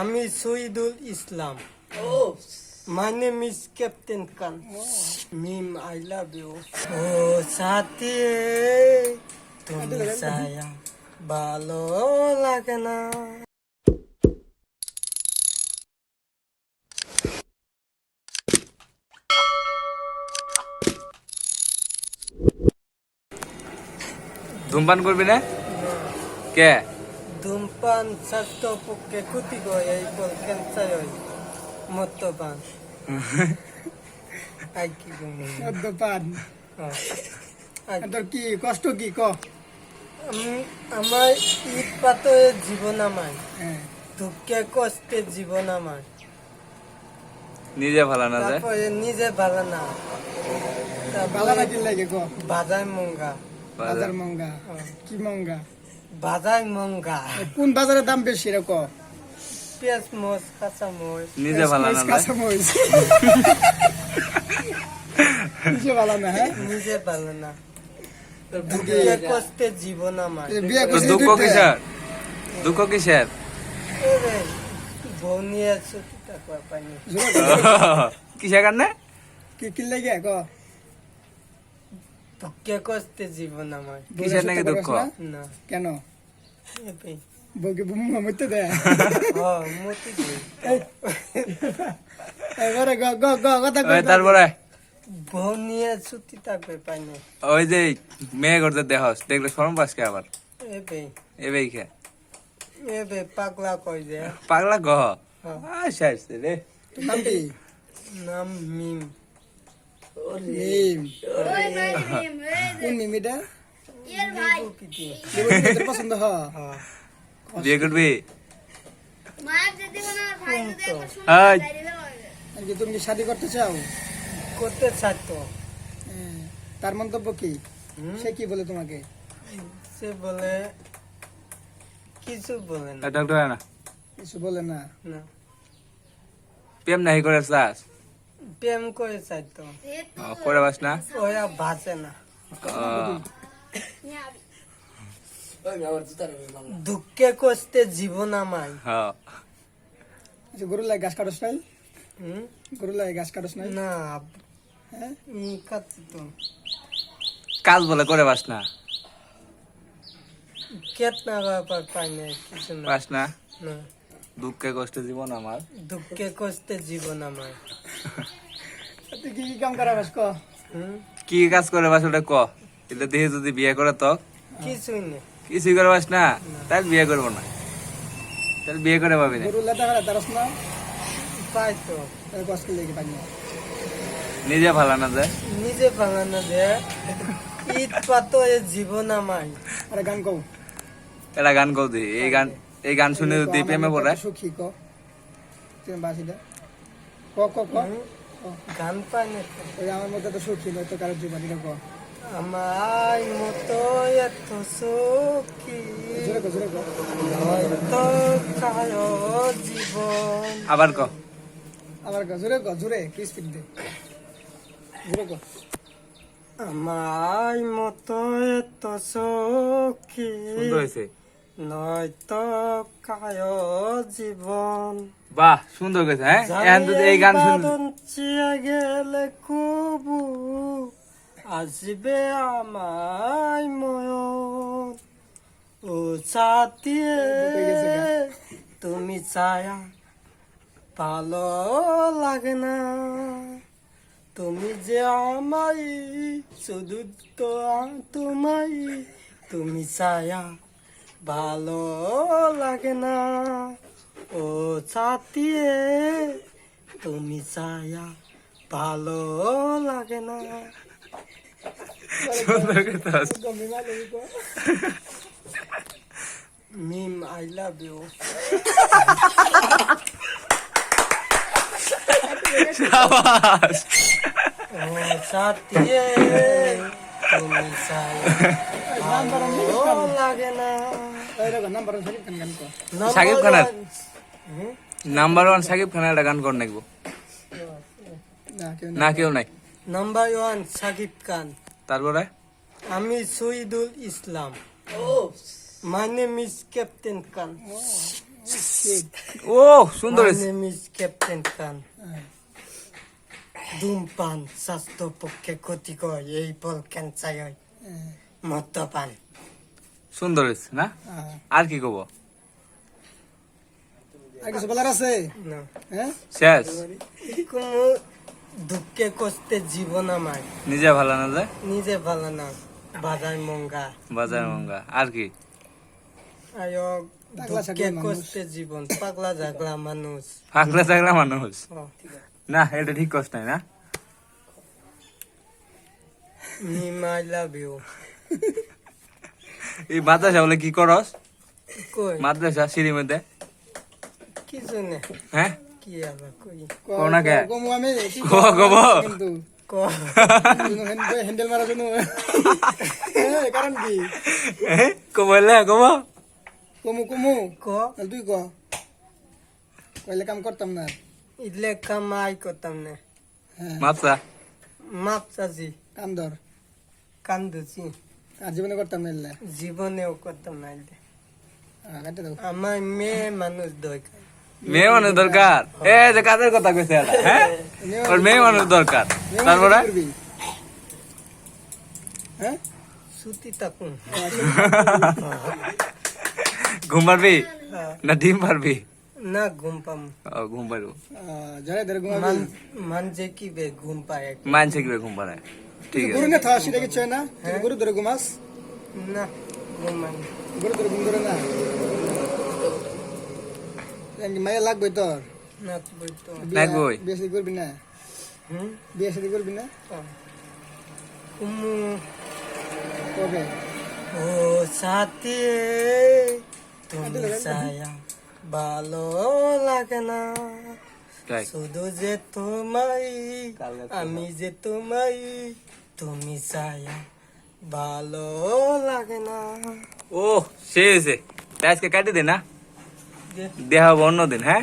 আমি শহীদুল ইসলাম। Oh. My name is Captain Khan. Mim, I love you. Oh, সাথী তুমি ছায়া ভালো লাগে না। ধূমপান করবি না কে? ধূমপান স্বাস্থ্য পক্ষে ক্ষতিকর, এই বল ক্যান্সার হয়। মদ্যপান আর কি মদ্যপান তোর কি কষ্ট কি ক? আমার ইট পাথরের জীবন, আমার হ্যাঁ, দুঃখে কষ্টের জীবন আমার। নিজে ভালো না যায়, তারপরে নিজে ভালো না, বাজারে কি লাগে ক? বাজার মঙ্গা। বাজার মঙ্গা কি মঙ্গা? বাজার মঙ্গা। কোন বাজারের দাম বেশি রে ক? পেঁয়াজ মরিচ কাঁচা মরিচ। নিজে ভালো না যায়, কাঁচা মরিচ। নিজে ভালো না, হ্যাঁ নিজে ভালো না, দুঃখে কষ্টের জীবন আমার। বিয়ে তো করছিস দুঃখ দুধে? কিসের? দুঃখ কিসের? এরে, বউ নিয়ে ছুটি থাকবা পাইনি। জোরে কর। কিসের কারণে? কি লাগে ক? দুঃখে কষ্টের জীবন আমার। কিসের নাকি দুঃখ? না কেন? এবে বউকে মরতে দেয়? মতি দিই। এবারে গ গ গ কথা ওই তারপরে বউ নিয়ে ছুটি থাকবে পাইনি। ওই যে মেয়ে করতে দেহস দেখলে শরম পাসকে আবার এবে এবেই খে এবে পাগলা কই যে। পাগলা গহ হ্যাঁ। শেষ রে। তোর নাম কি? নাম মিম। মিম। কোন মিম এটা? প্রকৃতি। তোর পছন্দ হ? হ্যাঁ। বিয়ে করবি? হ্যাঁ, আজকে তুমি কি শাদী করতে চাও? করতে চাইতো। হ্যাঁ। তার মন্তব্য কি? সে কি বলে তোমাকে? সে বলে কিছু বলে না। ডক্টর না কিছু বলে না? না, প্রেম নাই করে চাস? প্রেম করে চাইতো, করে বাস না? ওরা বাঁচে না। দুঃখে কষ্টে জীবন আমার। হ্যাঁ আচ্ছা, গরু লাগে ঘাস কাটস নাই? হুম? গরু লাগে ঘাস কাটস নাই? না, হ্যাঁ, কাচ্ছি তো। কাজ বলে করে বাস না? কেত না ব্যাপার পাই না, কিছু না। বাস না? না, দুঃখে কষ্ট জীবন আমার। দুঃখে কষ্টে জীবন আমার। তুই কি কি কাম করা বাস ক? হুম? কি কাজ করে বাস ওটা ক? এটা দেখে যদি বিয়ে করে তো কিছুই নেই। কিছুই করে বাস না, তাহলে বিয়ে করবো না, তাহলে বিয়ে করে পাবি না। গরু লেদা করে তারস না? পাই তো, তাহলে কষ্ট লেগে পাই না? নিজে ভালো না যায়, নিজে বানানো যে ইট পাথরের জীবন আমার। আরে গান কও। এটা গান কও দি, এই গান শুনে যদি প্রেমে পড়ে। সুখী ক, তুমি বাসিটা ক ক ক। গান পাই না তো। ওই আমার মধ্যে তো সুখী নয় তো কারোর জীবন ক। আমার মতো এত সুখী জোরে ক, জোরে ক। হয়তো কারো জীবন। আবার ক। আবার ক, জোরে ক, জোরে কি স্পিড দে, জোরে ক। আমার মতো এত সুখী সুন্দর হয়েছে, নয়তো কারো জীবন। বাহ সুন্দর হয়েছে। হ্যাঁ এখন যদি এই গান শুন, চিয়া গেলে কবু আসবে আমার ময়ন। ও সাথিয়ে তুমি ছায়া ভালো লাগে না, তুমি যে আমায় শুধু তো তোমায়, তুমি ছায়া ভালো লাগে না। ও সাথিয়ে তুমি ছায়া ভালো লাগে না। সুন্দর কথা আছে। মিম, আই লাভ ইউ। শাবাশ। ও সাথিয়ে তুমি ছায়া ভালো লাগে না। নাম্বার শাকিব খান গান ক। সাকিব খানের হুম? নাম্বার 1 সাকিব খানের একটা গান কর নাকবো না কেউ না? কেউ নাই। নাম্বার 1 সাকিব খান। তারপরে আমি Shahidul Islam. My name is captain Khan. Shit. ও সুন্দর My হয়েছে। name is Captain Khan. ধূমপান স্বাস্থ্য পক্ষে ক্ষতিকর, এই ফল ক্যান্সার হয়। মদ্যপান। সুন্দর হয়েছে না? আর কি কব? আর কিছু বলার আছে? না, হ্যাঁ? শেষ। কোনো দুঃখে কষ্টে জীবন আমার, নিজে ভালো না যায়, নিজে ভালো না, বাজার মঙ্গা। বাজার মঙ্গা। আর কি? আয়ক পাগলা দুঃখে ছাগলা মানুষ। কষ্টে জীবন, পাগলা ঝাগলা মানুষ। পাগলা চাগলা মানুষ। ও, না এটা ঠিক কষ্ট নাই না? মিম আই লাভ ইউ। এই মাদ্রাসা বলে কি করস? কই মাদ্রাসা সিঁড়ির মধ্যে, কিছু না, হ্যাঁ? কি আবার কই কও না কে? কমু আমি, ঠিক কও, কব। কিন্তু ক হ্যান্ডেল মারা জন্য কারণ কি? কবলে কব। কমু কমু ক তাহলে তুই ক কইলে কাম করতাম না। ইলে কামাই করতাম না, হ্যাঁ মাপসা। মাপ চাচি কাম ধর, কান্দুছি, আর জীবনে করতাম না এলে। জীবনেও করতাম না ইলে। কাটে দাও। আমার মেয়ে মানুষ দরকার। মেয়ে মানুষ দরকার। এ যে কাদের কথা কইছে এটা, হ্যাঁ? ওর মেয়ে মানুষ দরকার। তারপরে করবি? হ্যাঁ সুতি থাকুন। ঘুম পারবি হ্যাঁ, না ডিম পারবি? না ঘুম পাম, ও ঘুম পারবো। জয় ধরে ঘুমাবি। মানছে কি বে ঘুম পায় এক। মানছে কি ঘুম পাড়ায়? ঠিক গরু আছে। না থাকা সেটা কিছু হয় না? তুই গরু ধরে ঘুমাস? না ঘুমান গরু ধরে ঘুম ধরে না? মায়া লাগবে তোর? না বই তো। লাগবই। বিয়ে শাদী করবি না? হুম বিয়ে শাদী করবি না? কুমু কবে? ও সাথী তুমি ছায়া ভালো লাগে না, তাই। শুধু যে তোমায় আমি যে তোমায়, তুমি ছায়া ভালো লাগে না। ও সে হয়েছে। আজকে কাটি দে না, যে দেহা অন্য দিন, হ্যাঁ?